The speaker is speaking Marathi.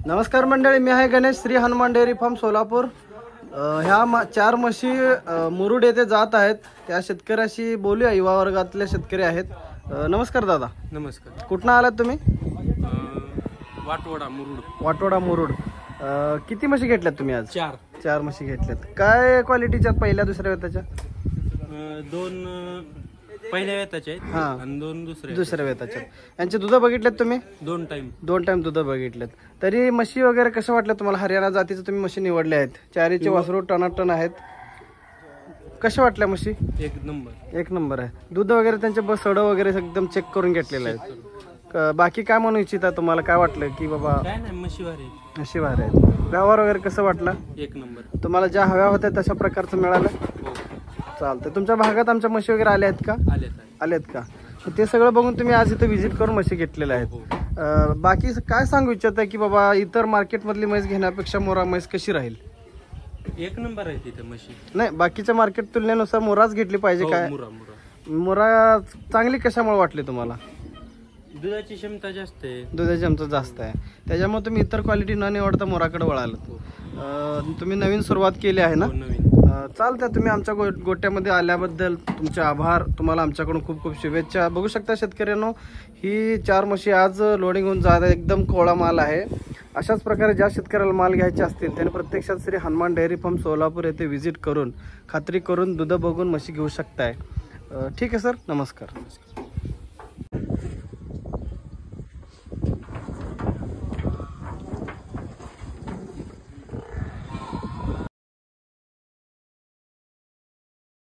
नमस्कार मंडळी, मी आहे गणेश, श्री हनुमान डेअरी फार्म सोलापूर। ह्या 4 म्हशी मुरुड येथे जात आहेत। त्या शेतकऱ्याशी बोलूया, युवा वर्गातले शेतकरी आहेत। नमस्कार दादा। नमस्कार। कुठून आलात तुम्ही? वाटवडा मुरुड। वाटवडा मुरुड। किती म्हशी घेतल्यात तुम्ही आज? 4 म्हशी घेतल्यात। काय क्वालिटीच्या? पहिल्या दुसऱ्या वेताच्या? 2 पहिल्या वेताचे आहेत आणि 2 दुसऱ्या वेताच्या। यांचे दूध बघितलेत तुम्ही? 2 टाइम दूध बघितलेत। तरी म्हशी वगैरे कसं वाटलं तुम्हाला? हरियाणा जातीचं तुम्ही म्हशी निवडल्या आहेत। चारीचे वासरू टनाटन आहेत। कशा वाटल्या म्हशी? एक नंबर आहे। दूध वगैरे त्यांचे सड वगैरे एकदम चेक करून घेतलेलं आहे। बाकी काय म्हणू इच्छिता? तुम्हाला काय वाटलं की बाबा काय नाही, म्हशी भारी आहेत? व्यवहार वगैरे कसं वाटला? एक नंबर। तुम्हाला ज्या हव्या होत्या तशा प्रकारचं मिळालं? चालतंय। तुमच्या भागात आमच्या म्हशी वगैरे आल्या आहेत का? आल्यात का? ते सगळं बघून तुम्ही आज इथं व्हिजिट करून म्हशी घेतलेल्या आहेत। बाकी काय सांगू इच्छित आहे की बाबा इतर मार्केटमधली म्हैस घेण्यापेक्षा मोरा म्हैस कशी राहील? एक नंबर आहे तिथे म्हशी। नाही, बाकीच्या मार्केट तुलनेनुसार मोराच घेतली पाहिजे काय? मोरा चांगली कशामुळे वाटली तुम्हाला? दुधाची क्षमता जास्त आहे। दुधाची क्षमता जास्त आहे, त्याच्यामुळे तुम्ही इतर क्वालिटी न निवडता मोराकडे वळालात। तुम्ही नवीन सुरुवात केली आहे ना? चालतंय। तुम्ही आमच्या गोट्यामध्ये आल्याबद्दल तुमचे आभार। तुम्हाला आमच्याकडून खूप खूप शुभेच्छा। बघू शकता शेतकऱ्यांनो, ही 4 म्हशी आज लोडिंग होऊन जात आहे। एकदम कोवळा माल आहे। अशाच प्रकारे ज्या शेतकऱ्याला माल घ्यायचे असतील त्याने प्रत्यक्षात श्री हनुमान डेअरी फार्म सोलापूर येथे व्हिजिट करून खात्री करून दूध बघून म्हशी घेऊ शकताय। ठीक आहे सर, नमस्कार।